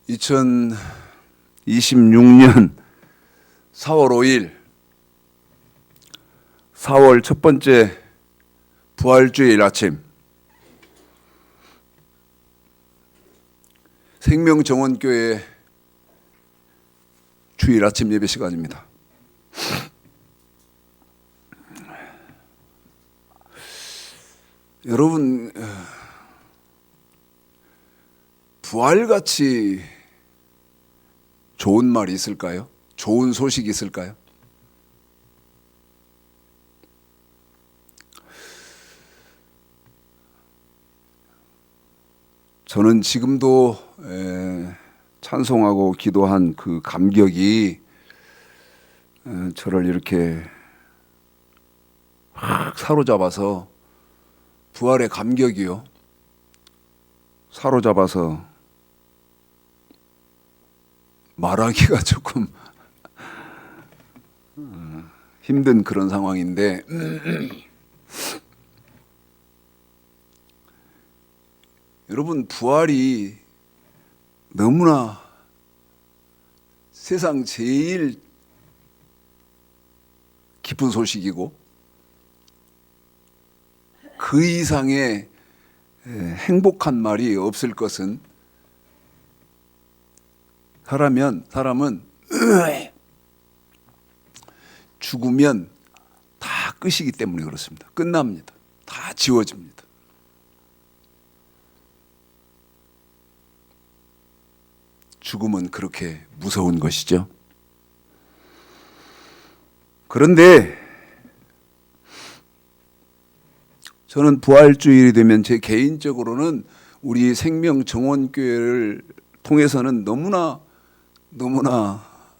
2026년 4월 5일 4월 첫 번째 부활주일 아침 생명정원교회 주일 아침 예배 시간입니다. 여러분, 부활같이 좋은 말이 있을까요? 좋은 소식이 있을까요? 저는 지금도 찬송하고 기도한 그 감격이 저를 이렇게 확 사로잡아서, 부활의 감격이요, 사로잡아서 말하기가 조금 힘든 그런 상황인데, 여러분, 부활이 너무나 세상 제일 기쁜 소식이고 그 이상의 행복한 말이 없을 것은, 사람은 죽으면 다 끝이기 때문에 그렇습니다. 끝납니다. 다 지워집니다. 죽음은 그렇게 무서운 것이죠. 그런데 저는 부활주일이 되면 제 개인적으로는 우리 생명정원교회를 통해서는 너무나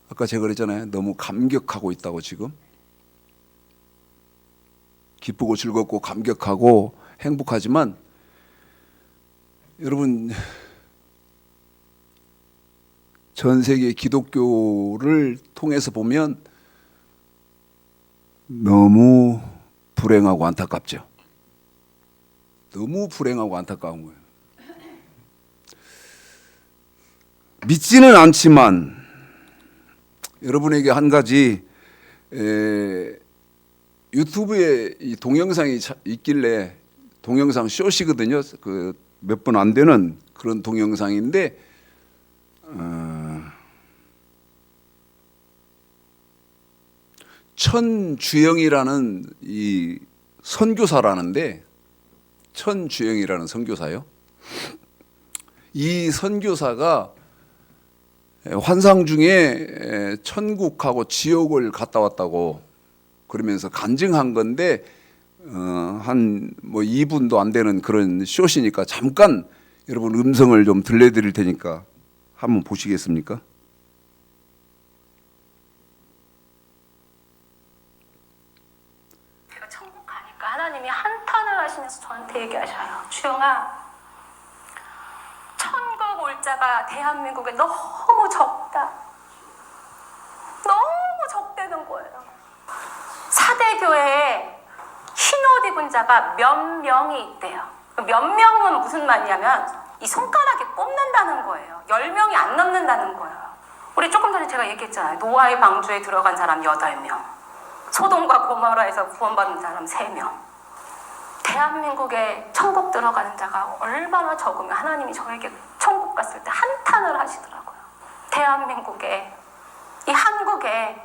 아까 제가 그랬잖아요. 너무 감격하고 있다고. 지금 기쁘고 즐겁고 감격하고 행복하지만, 여러분, 전 세계 기독교를 통해서 보면 너무 불행하고 안타깝죠. 너무 불행하고 안타까운 거예요. 믿지는 않지만 여러분에게 한 가지, 유튜브에 이 동영상이 있길래, 동영상 숏이거든요. 그 몇 분 안 되는 그런 동영상인데, 천주영이라는 이 선교사라는데, 천주영이라는 선교사요. 이 선교사가 환상 중에 천국하고 지옥을 갔다 왔다고 그러면서 간증한 건데, 한 2분도 안 되는 그런 숏이니까 잠깐 여러분 음성을 좀 들려드릴 테니까 한번 보시겠습니까? 제가 천국 가니까 하나님이 한탄을 하시면서 저한테 얘기하셔요. 주영아, 천국 올 자가 대한민국에 너무 적다. 너무 적대는 거예요. 4대 교회에 흰옷 입은 자가 몇 명이 있대요. 몇 명은 무슨 말이냐면 이 손가락에 꼽는다는 거예요. 10명이 안 넘는다는 거예요. 우리 조금 전에 제가 얘기했잖아요. 노아의 방주에 들어간 사람 8명, 소돔과 고모라에서 구원받은 사람 3명. 대한민국에 천국 들어가는 자가 얼마나 적으면 하나님이 저에게 천국 갔을 때 한탄을 하시더라고요. 대한민국에, 이 한국에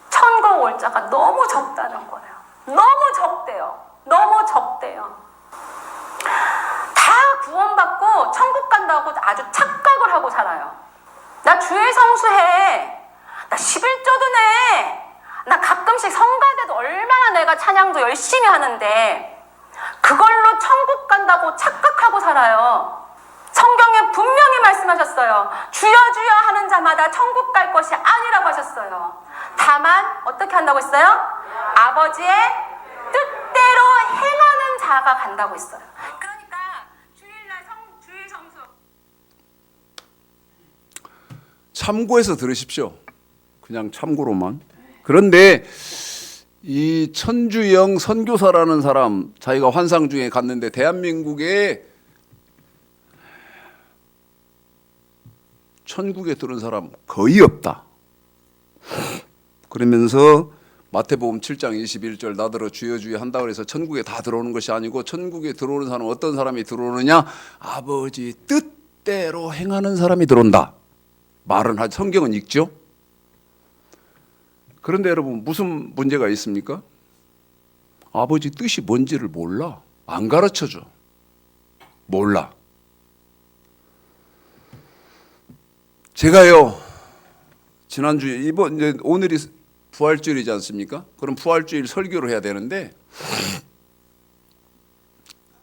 천국 올 자가 너무 적다는 거예요. 너무 적대요. 너무 적대요. 다 구원받고 천국 간다고 아주 착각을 하고 살아요. 나 주일 성수해. 나 11조도 내. 나 가끔씩 성가대도 얼마나 내가 찬양도 열심히 하는데 그걸로 천국 간다고 착각하고 살아요. 성경에 분명히 말씀하셨어요. 주여 주여 하는 자마다 천국 갈 것이 아니라고 하셨어요. 다만 어떻게 한다고 했어요? 아버지의 뜻대로 행하는 자가 간다고 했어요. 그러니까 주일날 주일 성수 참고해서 들으십시오. 그냥 참고로만. 그런데 이 천주영 선교사라는 사람, 자기가 환상 중에 갔는데 대한민국에 천국에 들어온 사람 거의 없다. 그러면서 마태복음 7장 21절 나더러 주여 주여 한다고 해서 천국에 다 들어오는 것이 아니고 천국에 들어오는 사람은 어떤 사람이 들어오느냐? 아버지 뜻대로 행하는 사람이 들어온다. 말은 하지 성경은 읽죠. 그런데 여러분 무슨 문제가 있습니까? 아버지 뜻이 뭔지를 몰라. 안 가르쳐줘. 몰라. 제가요 지난주에 이제 오늘이 부활주일이지 않습니까? 그럼 부활주일 설교를 해야 되는데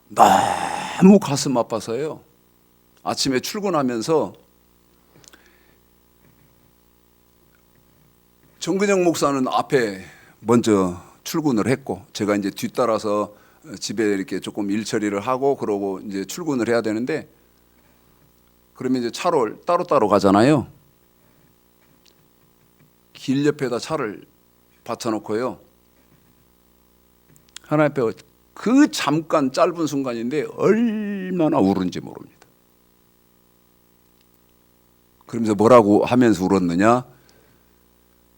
너무 가슴 아파서요. 아침에 출근하면서 정근영 목사는 앞에 먼저 출근을 했고 제가 이제 뒤따라서 집에 이렇게 조금 일 처리를 하고 그러고 이제 출근을 해야 되는데 그러면 이제 차로 따로따로 가잖아요. 길 옆에다 차를 받쳐놓고요. 하나님 앞에 그 잠깐 짧은 순간인데 얼마나 울은지 모릅니다. 그러면서 뭐라고 하면서 울었느냐?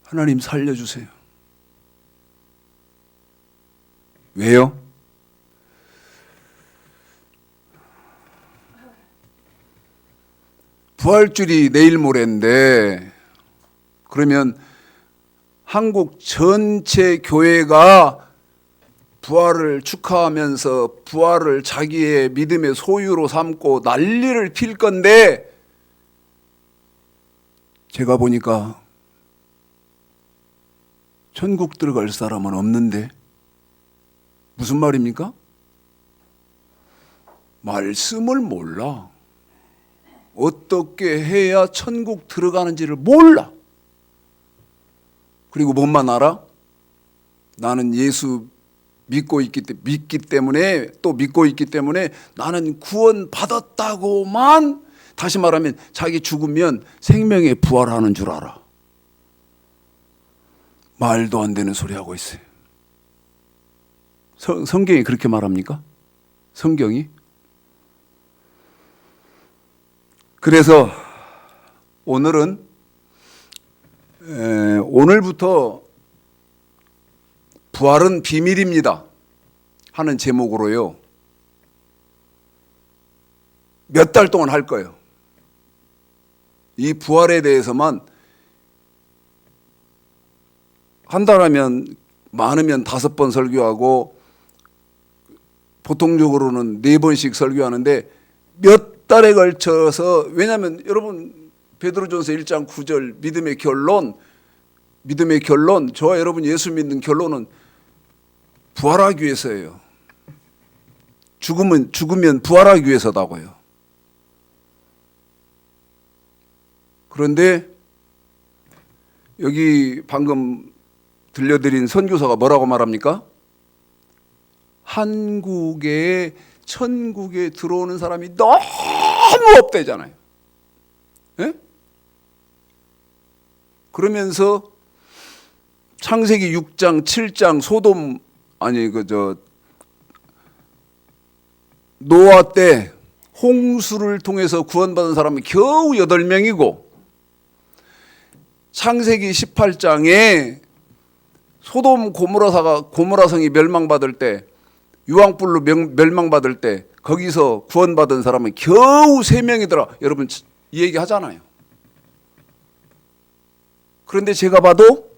하나님 살려주세요. 왜요? 부활주일이 내일 모레인데 그러면 한국 전체 교회가 부활을 축하하면서 부활을 자기의 믿음의 소유로 삼고 난리를 필 건데 제가 보니까 천국 들어갈 사람은 없는데 무슨 말입니까? 말씀을 몰라. 어떻게 해야 천국 들어가는지를 몰라. 그리고 뭔만 알아? 나는 예수 믿기 때문에 또 믿고 있기 때문에 나는 구원 받았다고만 다시 말하면 자기 죽으면 생명에 부활하는 줄 알아. 말도 안 되는 소리 하고 있어요. 성경이 그렇게 말합니까? 성경이? 그래서 오늘부터 부활은 비밀입니다 하는 제목으로요 몇 달 동안 할 거예요. 이 부활에 대해서만 한 달 하면 많으면 5번 설교하고 보통적으로는 4번씩 설교하는데 몇 달에 걸쳐서 왜냐하면 여러분 베드로전서 1장 9절 믿음의 결론 저와 여러분 예수 믿는 결론은 부활하기 위해서예요. 죽으면 부활하기 위해서다고요. 그런데 여기 방금 들려드린 선교사가 뭐라고 말합니까? 한국에 천국에 들어오는 사람이 너무 없대잖아요. 예? 그러면서 창세기 6장, 7장 소돔 노아 때 홍수를 통해서 구원받은 사람은 겨우 8명이고 창세기 18장에 소돔 고모라성이 멸망받을 때 유황불로 멸망받을 때 거기서 구원받은 사람은 겨우 3명이더라. 여러분 이 얘기 하잖아요. 그런데 제가 봐도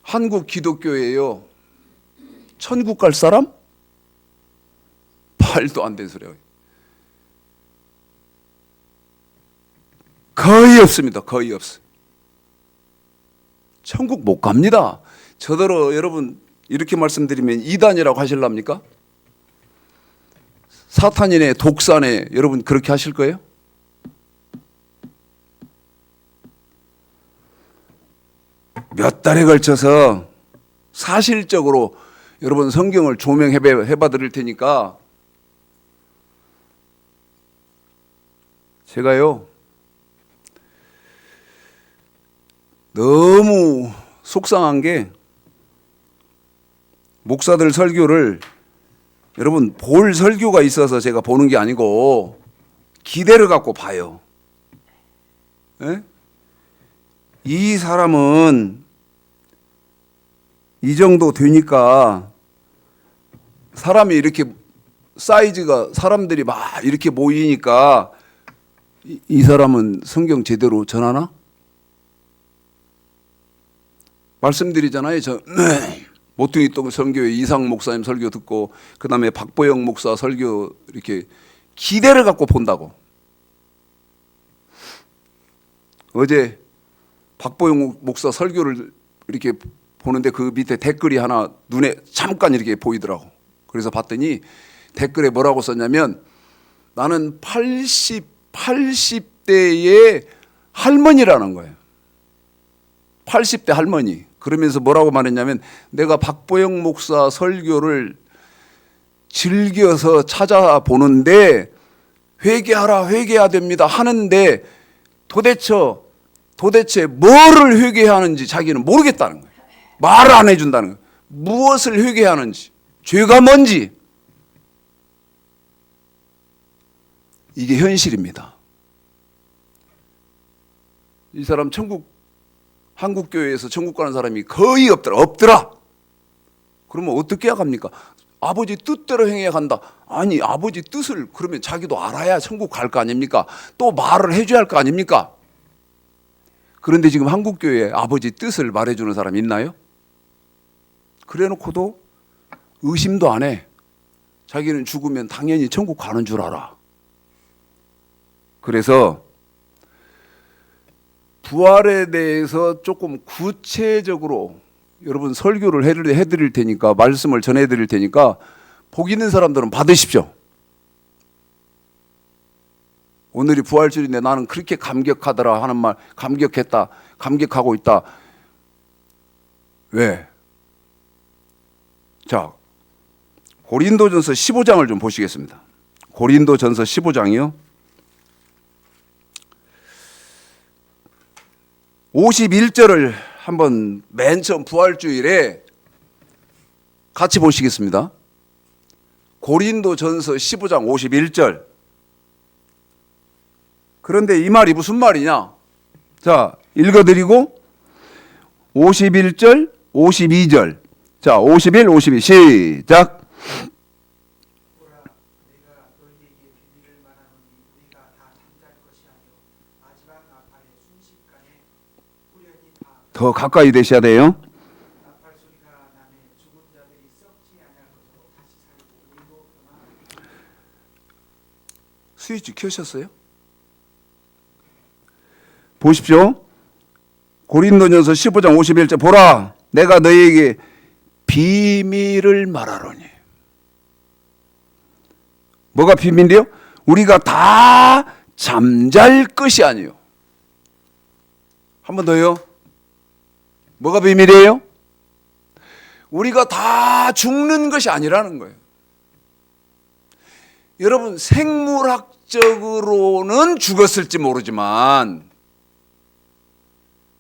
한국 기독교예요. 천국 갈 사람? 말도 안 되는 소리예요. 거의 없습니다. 거의 없어요. 천국 못 갑니다. 저더러 여러분 이렇게 말씀드리면 이단이라고 하실랍니까? 사탄이네 독사네 여러분 그렇게 하실 거예요? 몇 달에 걸쳐서 사실적으로 여러분 성경을 조명해봐 드릴 테니까 제가요 너무 속상한 게 목사들 설교를 여러분 볼 설교가 있어서 제가 보는 게 아니고 기대를 갖고 봐요. 예? 이 사람은 이 정도 되니까 사람이 이렇게 사이즈가 사람들이 막 이렇게 모이니까 이 사람은 성경 제대로 전하나? 말씀드리잖아요. 저 모퉁이 또 선교회 이상 목사님 설교 듣고 그다음에 박보영 목사 설교 이렇게 기대를 갖고 본다고. 어제 박보영 목사 설교를 이렇게 보는데 그 밑에 댓글이 하나 눈에 잠깐 이렇게 보이더라고. 그래서 봤더니 댓글에 뭐라고 썼냐면 나는 80대의 할머니라는 거예요. 80대 할머니. 그러면서 뭐라고 말했냐면 내가 박보영 목사 설교를 즐겨서 찾아보는데 회개하라 회개해야 됩니다 하는데 도대체 뭐를 회개해야 하는지 자기는 모르겠다는 거예요. 말을 안 해준다는 거예요. 무엇을 회개해야 하는지, 죄가 뭔지. 이게 현실입니다. 이 사람 한국 교회에서 천국 가는 사람이 거의 없더라. 그러면 어떻게 해야 합니까? 아버지 뜻대로 행해야 간다. 아니, 아버지 뜻을 그러면 자기도 알아야 천국 갈 거 아닙니까? 또 말을 해줘야 할 거 아닙니까? 그런데 지금 한국 교회에 아버지 뜻을 말해주는 사람 있나요? 그래놓고도 의심도 안 해. 자기는 죽으면 당연히 천국 가는 줄 알아. 그래서 부활에 대해서 조금 구체적으로 여러분 설교를 해드릴 테니까 말씀을 전해드릴 테니까 복 있는 사람들은 받으십시오. 오늘이 부활절인데 나는 그렇게 감격하더라 하는 말, 감격했다, 감격하고 있다. 왜? 자, 고린도전서 15장을 좀 보시겠습니다. 고린도전서 15장이요. 51절을 한번 맨 처음 부활주일에 같이 보시겠습니다. 고린도전서 15장 51절. 그런데 이 말이 무슨 말이냐? 자, 읽어드리고 51절, 52절. 자, 51, 52 시작. 더 가까이 되셔야 돼요. 스위치 켜셨어요? 보십시오. 고린도전서 15장 51절 보라 내가 너희에게 비밀을 말하노니. 뭐가 비밀이요? 우리가 다 잠잘 것이 아니요. 한 번 더요. 뭐가 비밀이에요? 우리가 다 죽는 것이 아니라는 거예요. 여러분 생물학적으로는 죽었을지 모르지만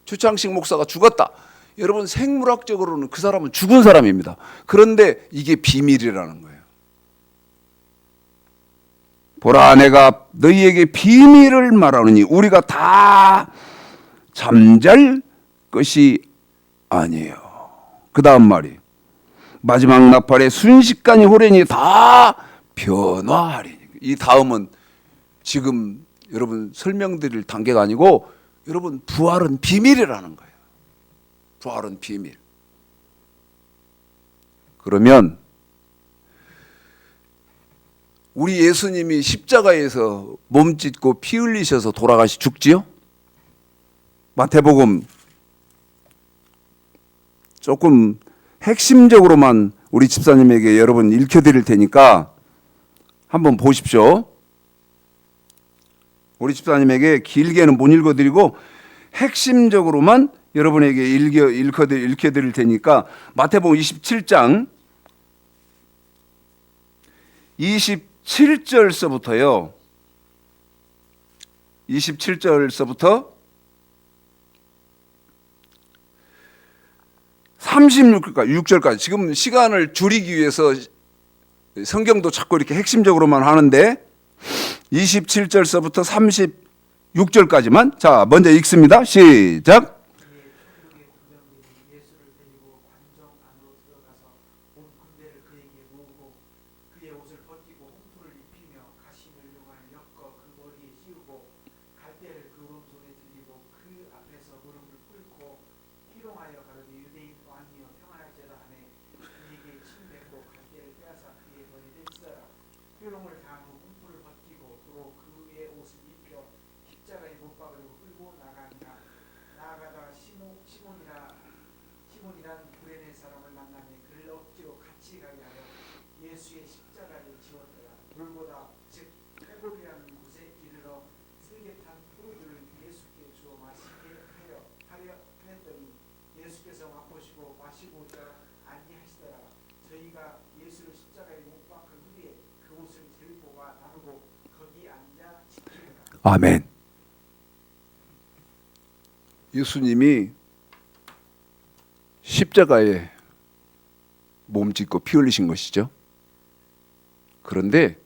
추창식 목사가 죽었다. 여러분 생물학적으로는 그 사람은 죽은 사람입니다. 그런데 이게 비밀이라는 거예요. 보라 내가 너희에게 비밀을 말하노니 우리가 다 잠잘 것이 아니에요. 그 다음 말이 마지막 나팔에 순식간에 호련히 다 변화하리니. 이 다음은 지금 여러분 설명드릴 단계가 아니고 여러분 부활은 비밀이라는 거예요. 부활은 비밀. 그러면 우리 예수님이 십자가에서 몸 찢고 피 흘리셔서 죽지요? 마태복음 조금 핵심적으로만 우리 집사님에게 여러분 읽혀드릴 테니까 한번 보십시오. 우리 집사님에게 길게는 못 읽어드리고 핵심적으로만 여러분에게 읽혀드릴 테니까 마태복음 27장 27절서부터요. 27절서부터 36절까지 지금 시간을 줄이기 위해서 성경도 자꾸 이렇게 핵심적으로만 하는데 27절서부터 36절까지만 자 먼저 읽습니다. 시작. 아멘. 예수님이 십자가에 몸 찢고 피 흘리신 것이죠. 그런데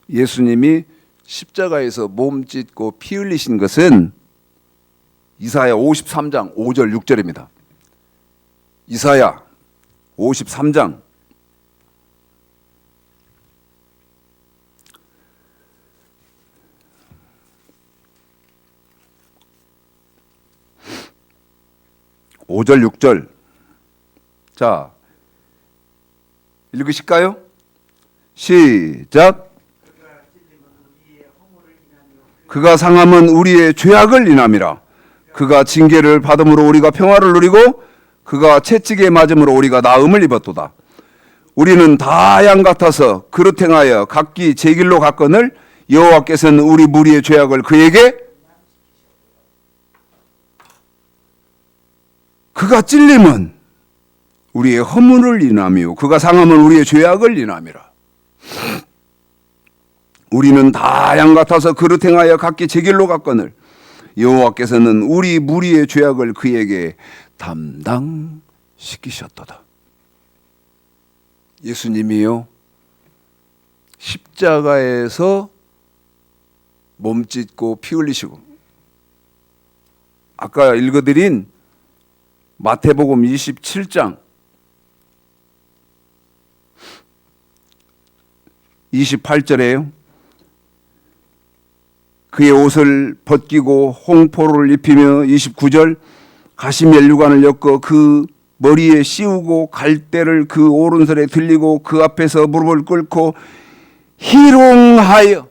예수님이 십자가에서 몸 찢고 피 흘리신 것은 이사야 53장 5절 6절입니다. 이사야 53장 5절 6절 자 읽으실까요? 시작. 그가 상함은 우리의 죄악을 인함이라. 그가 징계를 받음으로 우리가 평화를 누리고 그가 채찍에 맞음으로 우리가 나음을 입었도다. 우리는 다 양 같아서 그릇 행하여 각기 제 길로 갔거늘 여호와께서는 우리 무리의 죄악을 그에게 그가 찔림은 우리의 허물을 인하며 그가 상함은 우리의 죄악을 인함이라. 우리는 다 양 같아서 그릇 행하여 각기 제 길로 갔거늘 여호와께서는 우리 무리의 죄악을 그에게 담당시키셨도다. 예수님이요 십자가에서 몸 찢고 피 흘리시고 아까 읽어드린 마태복음 27장 28절에요. 그의 옷을 벗기고 홍포를 입히며 29절 가시 면류관을 엮어 그 머리에 씌우고 갈대를 그 오른손에 들리고 그 앞에서 무릎을 꿇고 희롱하여.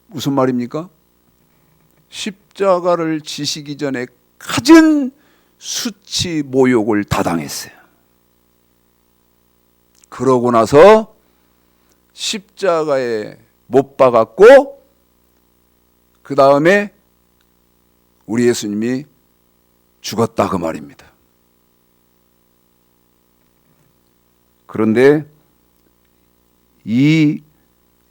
무슨 말입니까? 십자가를 지시기 전에 갖은 수치 모욕을 다 당했어요. 그러고 나서 십자가에 못 박았고 그 다음에 우리 예수님이 죽었다 그 말입니다. 그런데 이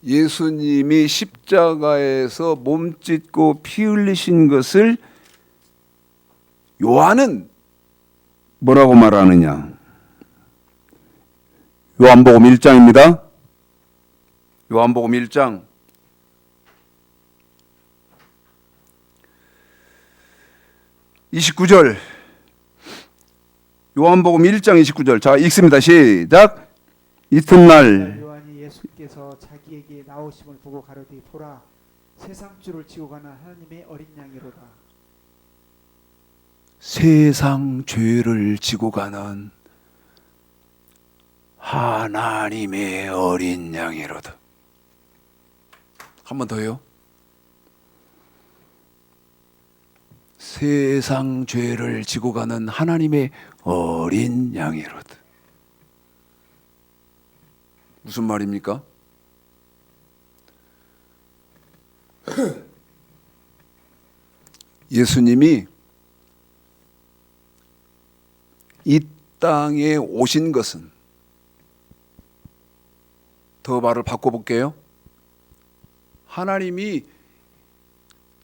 예수님이 십자가에서 몸 찢고 피 흘리신 것을 요한은 뭐라고 말하느냐? 요한복음 1장입니다. 요한복음 1장 29절 요한복음 1장 29절 자 읽습니다. 시작. 이튿날 요한이 예수께서 자기에게 나오심을 보고 가로되 보라 세상 주를 지고 가는 하나님의 어린 양이로다. 세상 죄를 지고 가는 하나님의 어린 양이로다. 한 번 더요. 세상 죄를 지고 가는 하나님의 어린 양이로다. 무슨 말입니까? 예수님이 이 땅에 오신 것은, 더 말을 바꿔볼게요. 하나님이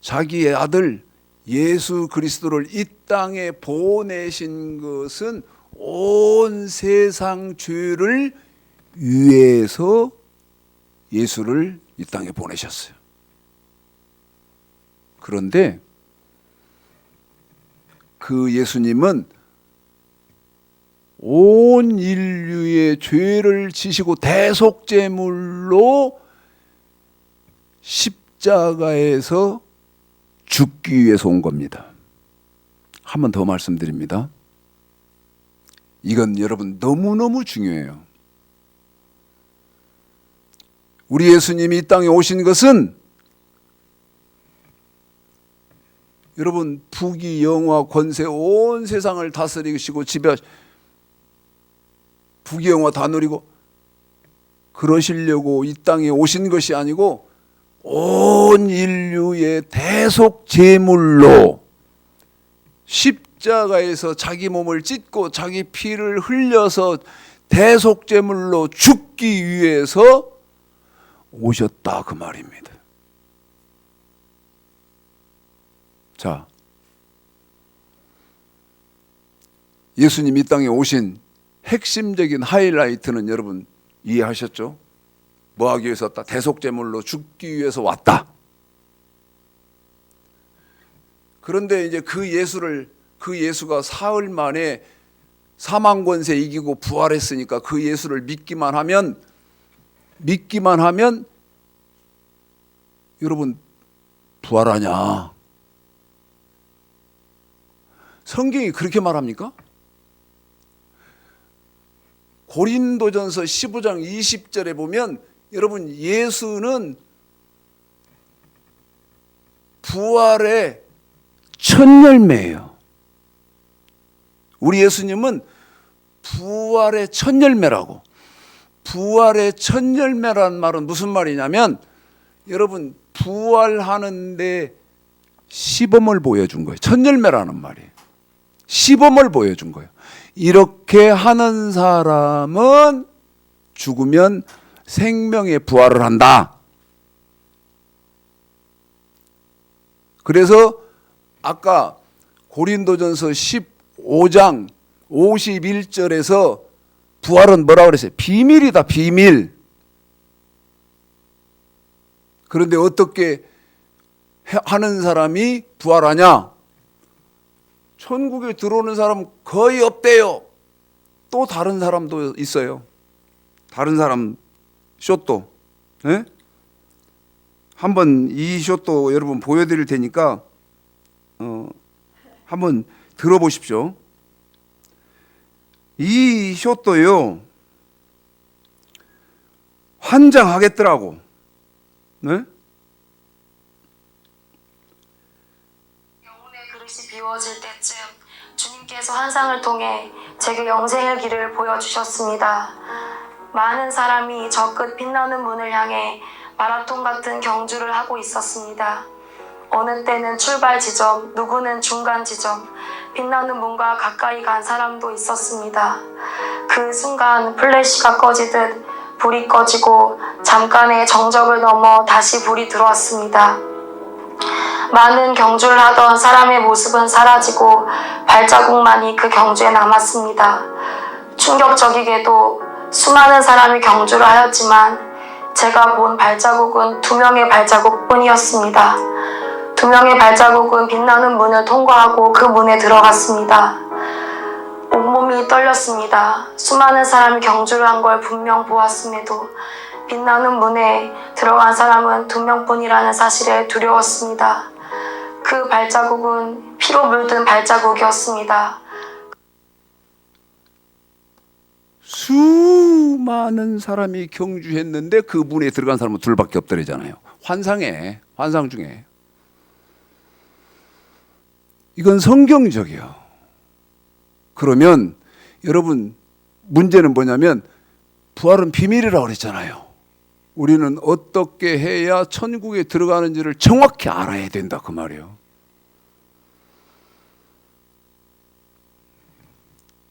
자기의 아들 예수 그리스도를 이 땅에 보내신 것은 온 세상 죄를 위해서 예수를 이 땅에 보내셨어요. 그런데 그 예수님은 온 인류의 죄를 지시고 대속제물로 십자가에서 죽기 위해서 온 겁니다. 한 번 더 말씀드립니다. 이건 여러분 너무너무 중요해요. 우리 예수님이 이 땅에 오신 것은 여러분 부귀 영화 권세 온 세상을 다스리시고 지배 부귀 영화 다 누리고 그러시려고 이 땅에 오신 것이 아니고 온 인류의 대속 제물로 십자가에서 자기 몸을 찢고 자기 피를 흘려서 대속 제물로 죽기 위해서 오셨다 그 말입니다. 자, 예수님 이 땅에 오신 핵심적인 하이라이트는 여러분 이해하셨죠? 뭐 하기 위해서 왔다? 대속제물로 죽기 위해서 왔다. 그런데 이제 그 예수가 사흘 만에 사망 권세 이기고 부활했으니까 그 예수를 믿기만 하면 여러분 부활하냐? 성경이 그렇게 말합니까? 고린도전서 15장 20절에 보면 여러분 예수는 부활의 첫 열매예요. 우리 예수님은 부활의 첫 열매라고. 부활의 첫 열매란 말은 무슨 말이냐면 여러분 부활하는데 시범을 보여준 거예요. 첫 열매라는 말이에요. 시범을 보여준 거예요. 이렇게 하는 사람은 죽으면 생명의 부활을 한다. 그래서 아까 고린도전서 15장 51절에서 부활은 뭐라고 그랬어요? 비밀이다, 비밀. 그런데 어떻게 하는 사람이 부활하냐? 천국에 들어오는 사람은 거의 없대요. 또 다른 사람도 있어요. 다른 사람 숏도. 네? 한번 이 숏도 여러분 보여드릴 테니까 한번 들어보십시오. 이 숏도요 환장하겠더라고. 네? 영혼의 그릇이 비워질 때쯤 주님께서 환상을 통해 제게 영생의 길을 보여주셨습니다. 많은 사람이 저 끝 빛나는 문을 향해 마라톤 같은 경주를 하고 있었습니다. 어느 때는 출발 지점, 누구는 중간 지점, 빛나는 문과 가까이 간 사람도 있었습니다. 그 순간 플래시가 꺼지듯 불이 꺼지고 잠깐의 정적을 넘어 다시 불이 들어왔습니다. 많은 경주를 하던 사람의 모습은 사라지고 발자국만이 그 경주에 남았습니다. 충격적이게도 수많은 사람이 경주를 하였지만 제가 본 발자국은 2명의 발자국뿐이었습니다. 2명의 발자국은 빛나는 문을 통과하고 그 문에 들어갔습니다. 온몸이 떨렸습니다. 수많은 사람이 경주를 한 걸 분명 보았음에도 빛나는 문에 들어간 사람은 2명뿐이라는 사실에 두려웠습니다. 그 발자국은 피로 물든 발자국이었습니다. 수많은 사람이 경주했는데 그 문에 들어간 사람은 둘밖에 없더래잖아요. 환상 중에. 이건 성경적이에요. 그러면 여러분 문제는 뭐냐면 부활은 비밀이라고 그랬잖아요. 우리는 어떻게 해야 천국에 들어가는지를 정확히 알아야 된다 그 말이에요.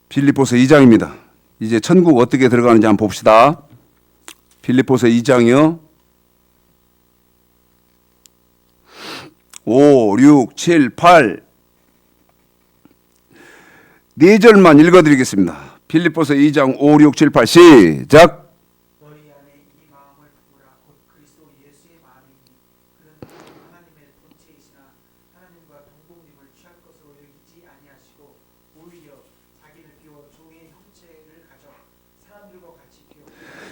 빌립보서 2장입니다. 이제 천국 어떻게 들어가는지 한번 봅시다. 빌립보서 2장이요. 5, 6, 7, 8 네 절만 읽어드리겠습니다. 빌립보서 2장 5, 6, 7, 8 시작. 너희 안에 이 마음을 품으라 곧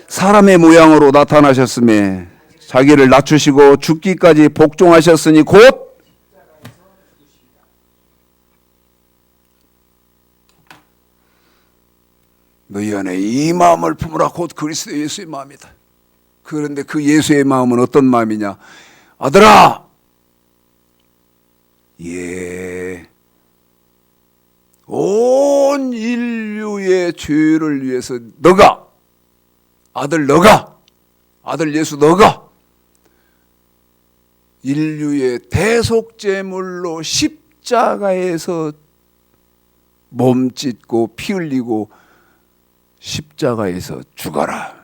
사람의 모양으로 나타나셨으며 자기를 낮추시고 죽기까지 복종하셨으니 곧 너희 안에 이 마음을 품으라. 곧 그리스도 예수의 마음이다. 그런데 그 예수의 마음은 어떤 마음이냐? 아들아, 온 인류의 죄를 위해서 너가, 아들 예수 너가 인류의 대속제물로 십자가에서 몸 찢고 피 흘리고 십자가에서 죽어라.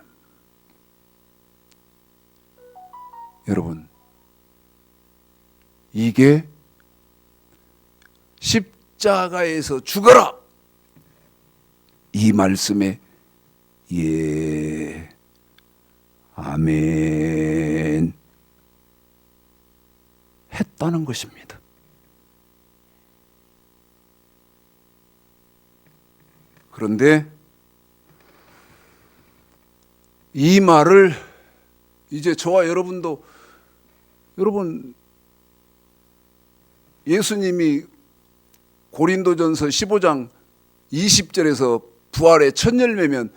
여러분, 이게 십자가에서 죽어라, 이 말씀에 예, 아멘 했다는 것입니다. 그런데 이 말을 이제 저와 여러분도, 여러분, 예수님이 고린도전서 15장 20절에서 부활의 첫 열매면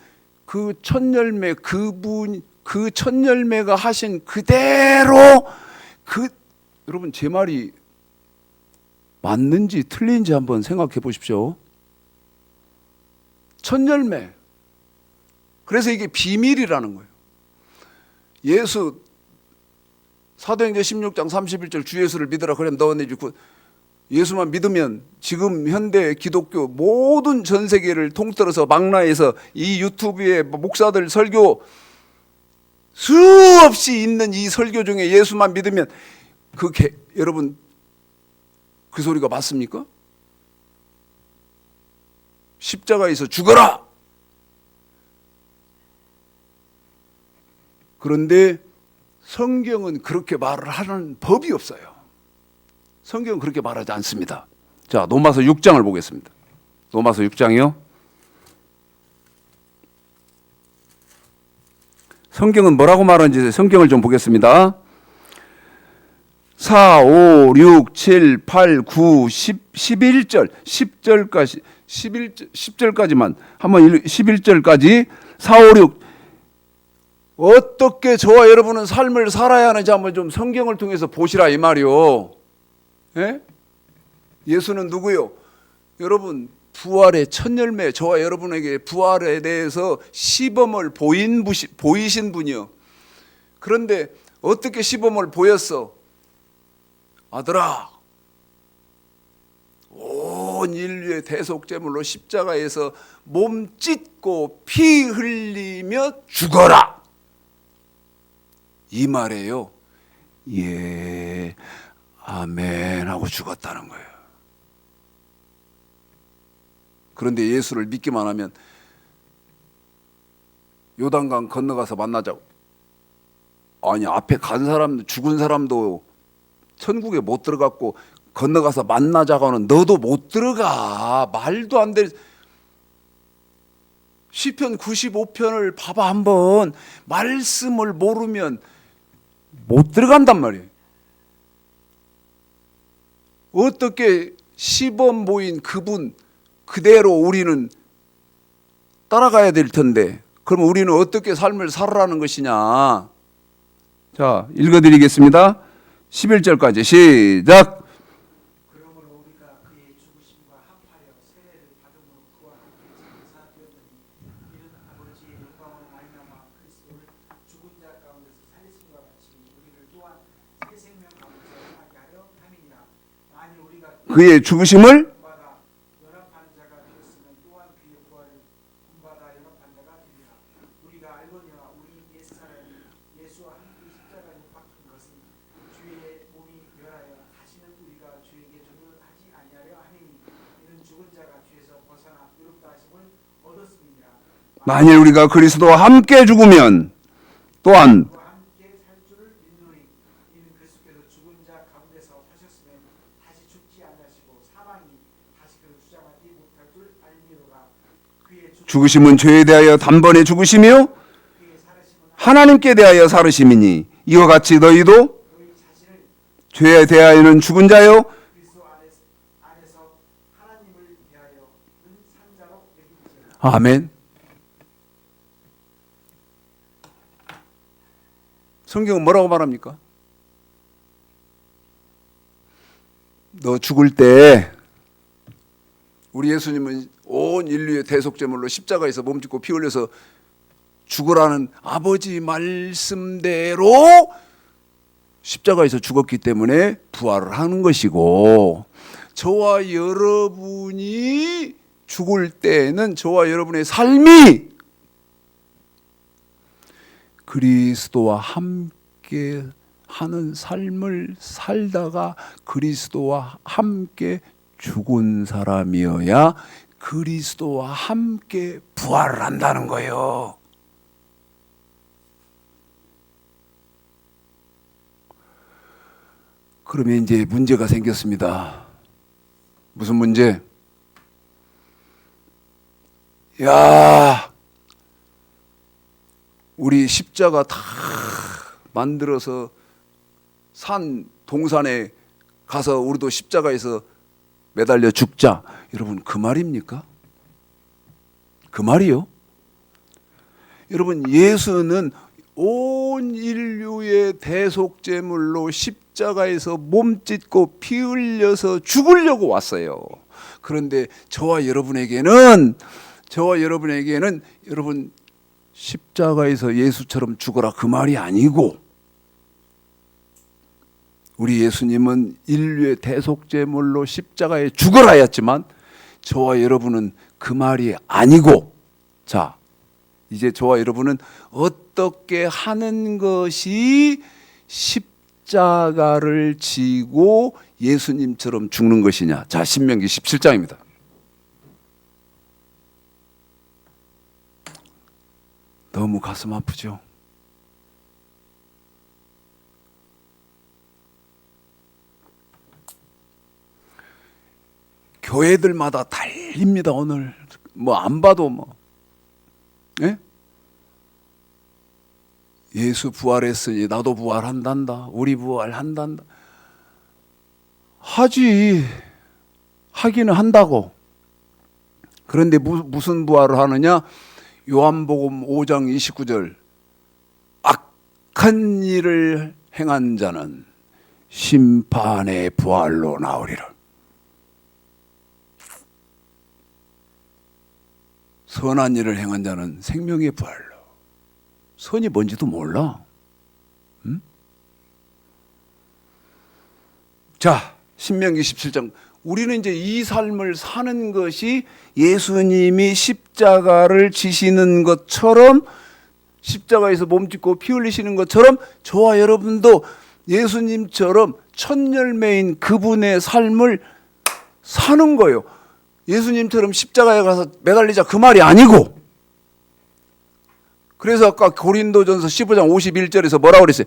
그 첫 열매, 그 첫 열매가 하신 그대로 여러분, 제 말이 맞는지 틀린지 한번 생각해 보십시오. 첫 열매. 그래서 이게 비밀이라는 거예요. 예수 사도행전 16장 31절 주 예수를 믿으라 그러면 너네 죽고, 예수만 믿으면 지금 현대 기독교 모든 전 세계를 통틀어서 망라해서 이 유튜브에 목사들 설교 수없이 있는 이 설교 중에 예수만 믿으면 여러분, 그 소리가 맞습니까? 십자가에서 죽어라. 그런데 성경은 그렇게 말을 하는 법이 없어요. 성경은 그렇게 말하지 않습니다. 자, 로마서 6장을 보겠습니다. 로마서 6장이요. 성경은 뭐라고 말하는지 성경을 좀 보겠습니다. 4, 5, 6, 7, 8, 9, 10, 11절, 10절까지, 10절까지만, 한번 11절까지, 4, 5, 6, 어떻게 저와 여러분은 삶을 살아야 하는지 한번 좀 성경을 통해서 보시라, 이 말이요. 예? 예수는 누구요? 여러분, 부활의 첫 열매, 저와 여러분에게 부활에 대해서 시범을 보이신 분이요. 그런데 어떻게 시범을 보였어? 아들아, 온 인류의 대속제물로 십자가에서 몸 찢고 피 흘리며 죽어라, 이 말이에요. 예, 아멘 하고 죽었다는 거예요. 그런데 예수를 믿기만 하면 요단강 건너가서 만나자고. 아니, 앞에 간 사람, 죽은 사람도 천국에 못 들어갔고 건너가서 만나자고 하는 너도 못 들어가. 말도 안 돼. 시편 95편을 봐봐 한번. 말씀을 모르면 못 들어간단 말이에요. 어떻게 시범 보인 그분 그대로 우리는 따라가야 될 텐데, 그럼 우리는 어떻게 삶을 살아라는 것이냐. 자, 읽어드리겠습니다. 11절까지 시작. 그러므로 우리가 그의 죽으심과 합하여 세례를 받음으로 그와 함께 장사되었느니 이는 아버지의 영광을 말미암아 그리스도를 죽은 자 가운데서 살리심과 같이 우리를 또한 새 생명 가운데서 살게 하려 함이니라. 만일 우리가 그의 죽으심을 받아 연합한 자가 되었으면 또한 그의 부활을 본받아 연합한 자가 되리라. 우리가 알거니와 우리 옛사람이 예수와 함께 십자가에 못 박힌 것은 주의 몸이 멸하여 다시는 우리가 주에게 적용을 하지 아니하려 하니 이는 죽은 자가 죄에서 벗어나 의롭다 하심을 얻었음이니라. 만일 우리가 그리스도와 함께 죽으면 또한 그와 함께 살 줄을 믿노니 이는 그리스도께서 죽은 자 가운데서 사셨으면 다시 죽지 아니하시고 사망이 다시 그를 주장하지 못할 줄 알미로라. 그의 죽으심은 죄에 대하여 단번에 죽으시며 하나님께 대하여 살으심이니 이와 같이 너희도 죄에 대하여는 죽은 자요 그리스도 안에서 하나님을 대하여는 산 자로 여기지요. 아멘. 성경은 뭐라고 말합니까? 너 죽을 때 우리 예수님은 온 인류의 대속제물로 십자가에서 몸짓고 피 흘려서 죽으라는 아버지 말씀대로 십자가에서 죽었기 때문에 부활을 하는 것이고, 저와 여러분이 죽을 때에는 저와 여러분의 삶이 그리스도와 함께 하는 삶을 살다가 그리스도와 함께 죽은 사람이어야 그리스도와 함께 부활을 한다는 거예요. 그러면 이제 문제가 생겼습니다. 무슨 문제? 야, 우리 십자가 다 만들어서 산 동산에 가서 우리도 십자가에서 매달려 죽자. 여러분, 그 말입니까? 그 말이요? 여러분, 예수는 온 인류의 대속제물로 십자가에서 몸짓고 피 흘려서 죽으려고 왔어요. 그런데 저와 여러분에게는 여러분 십자가에서 예수처럼 죽어라 그 말이 아니고, 우리 예수님은 인류의 대속제물로 십자가에 죽어라 했지만 저와 여러분은 그 말이 아니고, 자, 이제 저와 여러분은 어떻게 하는 것이 십자가를 지고 예수님처럼 죽는 것이냐. 자, 신명기 17장입니다. 너무 가슴 아프죠? 교회들마다 달립니다. 오늘 뭐 안 봐도 뭐, 예? 예수 부활했으니 나도 부활한단다. 우리 부활한단다. 하기는 한다고. 그런데 무슨 부활을 하느냐? 요한복음 5장 29절, 악한 일을 행한 자는 심판의 부활로 나오리라. 선한 일을 행한 자는 생명의 부활로. 선이 뭔지도 몰라. 응? 자, 신명기 17장. 우리는 이제 이 삶을 사는 것이 예수님이 십자가를 지시는 것처럼, 십자가에서 몸짓고 피 흘리시는 것처럼 저와 여러분도 예수님처럼 첫 열매인 그분의 삶을 사는 거예요. 예수님처럼 십자가에 가서 매달리자 그 말이 아니고. 그래서 아까 고린도전서 15장 51절에서 뭐라고 그랬어요?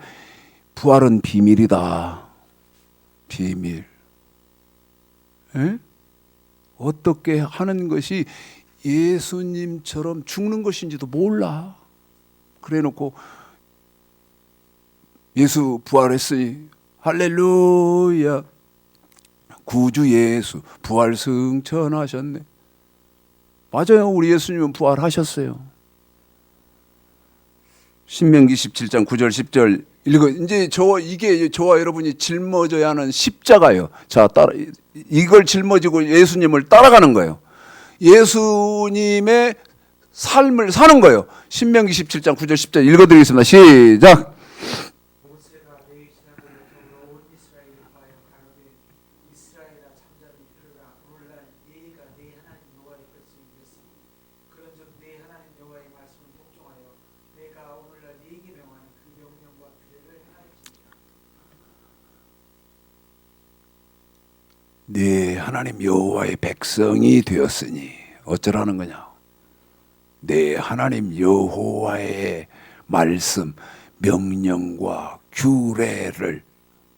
부활은 비밀이다. 비밀. 에? 어떻게 하는 것이 예수님처럼 죽는 것인지도 몰라. 그래 놓고 예수 부활했으니 할렐루야, 구주 예수 부활 승천하셨네. 맞아요. 우리 예수님은 부활하셨어요. 신명기 17장 9절 10절 읽어. 이제 이게 저와 여러분이 짊어져야 하는 십자가예요. 자, 이걸 짊어지고 예수님을 따라가는 거예요. 예수님의 삶을 사는 거예요. 신명기 17장 9절 10절 읽어드리겠습니다. 시작. 모세가 내 지나도록 온 이스라엘을 구하여 가로되 이스라엘아 잠잠히 들으라. 오늘날 네가 네 하나님 여호와의 것을 이겼으니 그런즉 네 하나님 여호와의 말씀을 복종하여 내가 오늘날 네게 명한 그 명령과 규례를 행할지니라. 네 하나님 여호와의 백성이 되었으니 어쩌라는 거냐? 네 하나님 여호와의 말씀, 명령과 규례를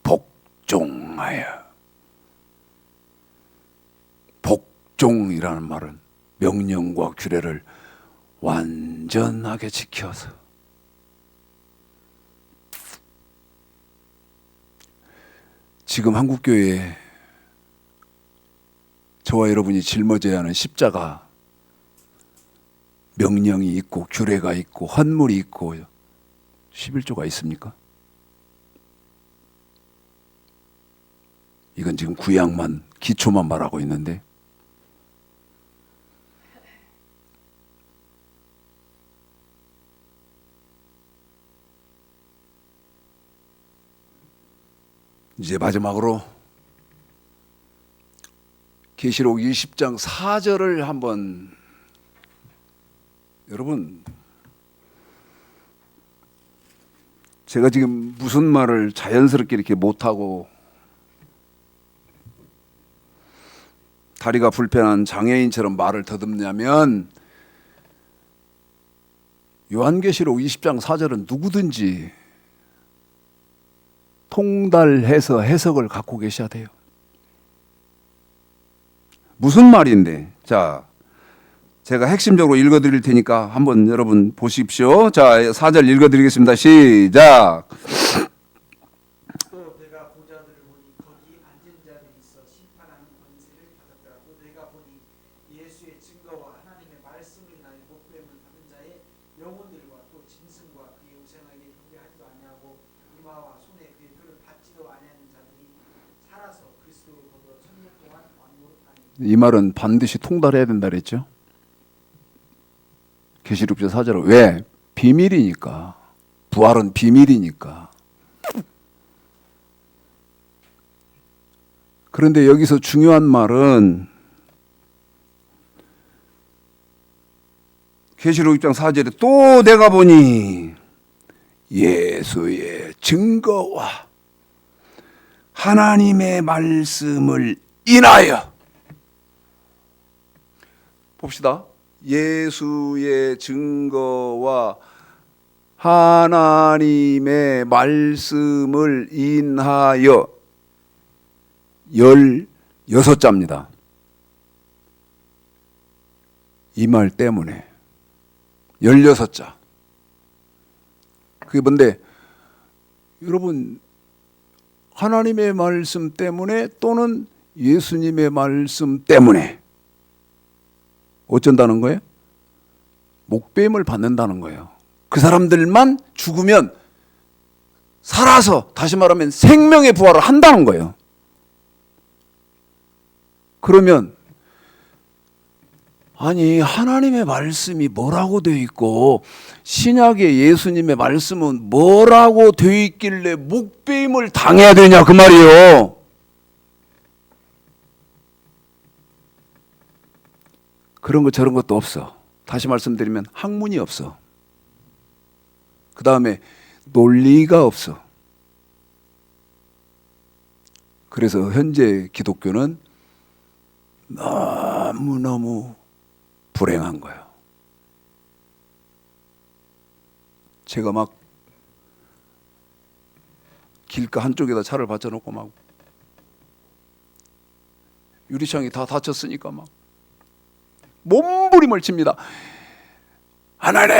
복종하여. 복종이라는 말은 명령과 규례를 완전하게 지켜서 지금 한국교회에 저와 여러분이 짊어져야 하는 십자가 명령이 있고 규례가 있고 헌물이 있고 11조가 있습니까? 이건 지금 구약만 기초만 말하고 있는데 이제 마지막으로 계시록 20장 4절을 한번 여러분 제가 지금 무슨 말을 자연스럽게 이렇게 못하고 다리가 불편한 장애인처럼 말을 더듬냐면 요한계시록 20장 4절은 누구든지 통달해서 해석을 갖고 계셔야 돼요. 무슨 말인데? 자, 제가 핵심적으로 읽어드릴 테니까 한번 여러분 보십시오. 자, 4절 읽어드리겠습니다. 시작. 또 내가 보좌들을 보니 거기 앉은 자들이 있어 심판하는 권세를 받았더라. 또 내가 보니 예수의 증거와 하나님의 말씀을 인하여 목배임을 받은 자의 영혼들과 또 짐승과 그의 우상에게 경배하지도 아니하고 이마와 손에 그의 표를 받지도 아니하는 자들이 살아서 그리스도로 더불어 천년 동안 왕노릇하니. 이 말은 반드시 통달해야 된다 그랬죠. 계시록 4절은 왜? 비밀이니까. 부활은 비밀이니까. 그런데 여기서 중요한 말은 계시록 6장 4절에 또 내가 보니 예수의 증거와 하나님의 말씀을 인하여 봅시다. 예수의 증거와 하나님의 말씀을 인하여 16자입니다. 이 말 때문에 16자. 그게 뭔데? 여러분 하나님의 말씀 때문에 또는 예수님의 말씀 때문에 어쩐다는 거예요? 목배임을 받는다는 거예요. 그 사람들만 죽으면 살아서 다시 말하면 생명의 부활을 한다는 거예요. 그러면 아니 하나님의 말씀이 뭐라고 되어 있고 신약의 예수님의 말씀은 뭐라고 되어 있길래 목배임을 당해야 되냐 그 말이에요. 그런 거 저런 것도 없어. 다시 말씀드리면 학문이 없어. 그 다음에 논리가 없어. 그래서 현재 기독교는 너무너무 불행한 거예요. 제가 막 길가 한쪽에다 차를 받쳐놓고 막 유리창이 다 닫혔으니까 막 몸부림을 칩니다. 하나님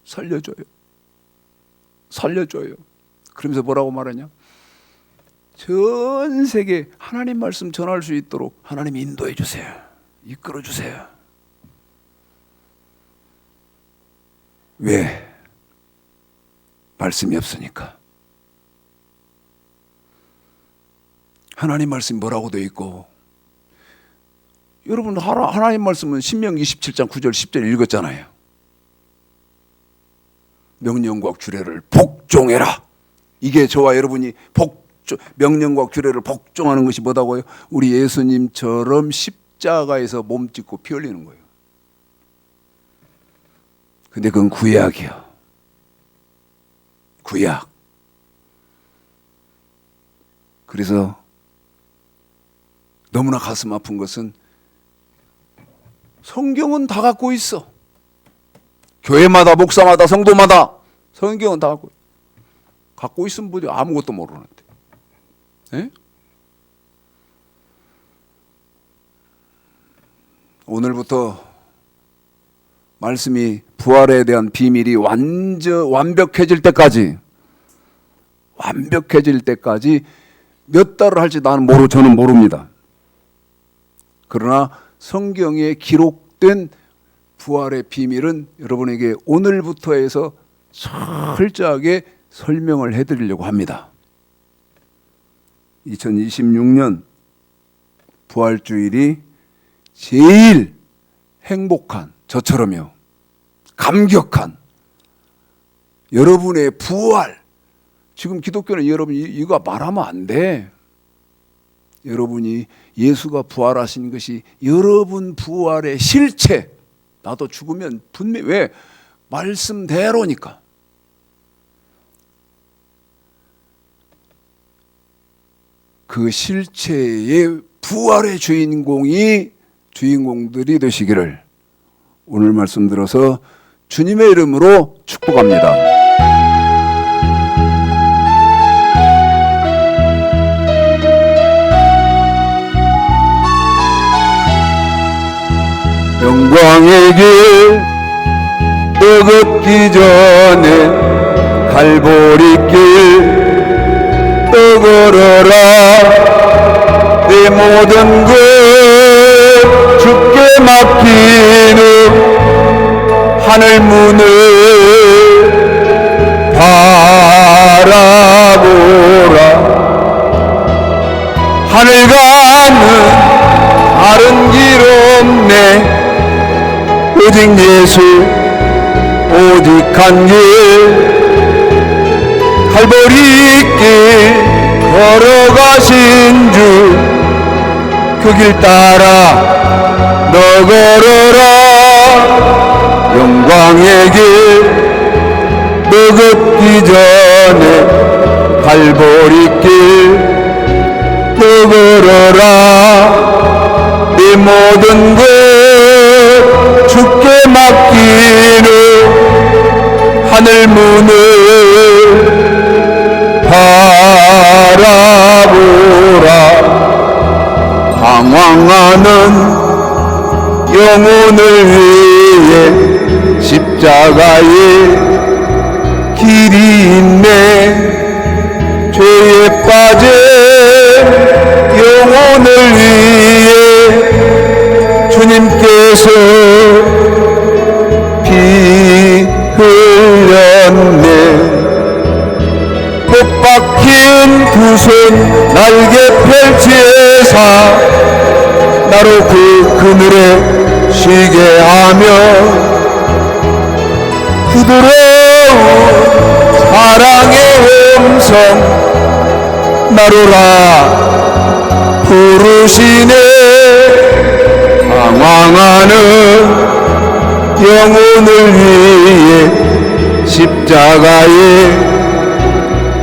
살려줘요. 살려줘요. 그러면서 뭐라고 말하냐? 전 세계 하나님 말씀 전할 수 있도록 하나님 인도해 주세요. 이끌어 주세요. 왜? 말씀이 없으니까. 하나님 말씀이 뭐라고 되어 있고 여러분 하나님 말씀은 신명기 27장 9절 10절 읽었잖아요. 명령과 규례를 복종해라. 이게 저와 여러분이 명령과 규례를 복종하는 것이 뭐다고요? 우리 예수님처럼 십자가에서 몸 찢고 피 흘리는 거예요. 근데 그건 구약이야. 구약. 그래서 너무나 가슴 아픈 것은 성경은 다 갖고 있어. 교회마다 목사마다 성도마다 성경은 다 갖고 있으면 뭐지? 아무것도 모르는데. 예? 오늘부터 말씀이 부활에 대한 비밀이 완벽해질 때까지 몇 달을 할지 저는 모릅니다. 그러나 성경에 기록된 부활의 비밀은 여러분에게 오늘부터 해서 철저하게 설명을 해드리려고 합니다. 2026년 부활주일이 제일 행복한, 저처럼요, 감격한 여러분의 부활. 지금 기독교는 여러분 이거 말하면 안 돼. 여러분이 예수가 부활하신 것이 여러분 부활의 실체. 나도 죽으면 분명히, 왜? 말씀대로니까. 그 실체의 부활의 주인공들이 되시기를 오늘 말씀 들어서 주님의 이름으로 축복합니다. 영광의 길 떠걷기 전에 갈보리 길 떠걸어라. 내 모든 것 주께 맡긴 후 하늘 문을 바라보라. 하늘 가는 다른 길 없네. 오직 예수, 오직 한 길, 갈보리 길 걸어가신 주, 그 길 따라 너 걸어라. 영광의 길 너 걷기 전에 갈보리 길 너 걸어라. 네 모든 것 주께 맡기는 하늘 문을 바라보라. 방황하는 영혼을 위해 십자가에 길이 있네. 죄에 빠진 영혼을 위해 주님께서 피 흘렸네. 못 박힌 두 손 날개 펼치사 나로 그 그늘에 쉬게 하며 부드러운 사랑의 음성 나로라 부르시네. 방황하는 영혼을 위해 십자가에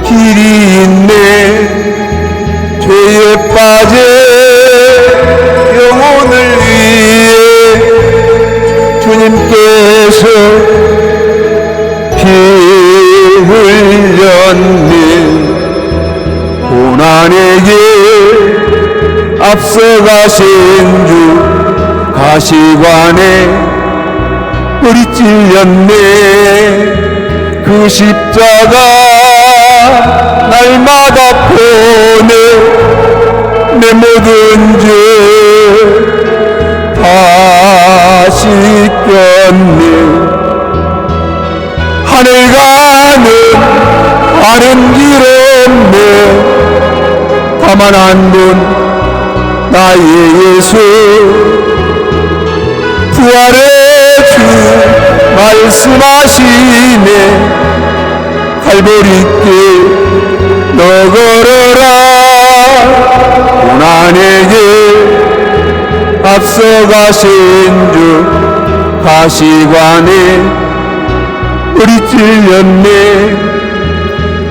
길이 있네. 죄에 빠진 영혼을 위해 주님께서 피 흘렸네. 고난의 길 앞서가신 주 가시관에 뿌리 찔렸네. 그 십자가 날마다 보내 내 모든 죄 다 씻겼네. 하늘 가는 다른 길 없네. 다만 한 분 나의 예수 부활의 주 말씀하시네. 갈보리 길 너 걸어라. 고난의 길 앞서가신 주 가시관에 뿌리 찔렸네.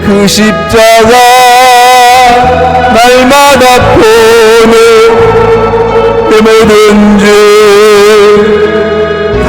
그 십자가 날마다 보내 내 모든 죄 다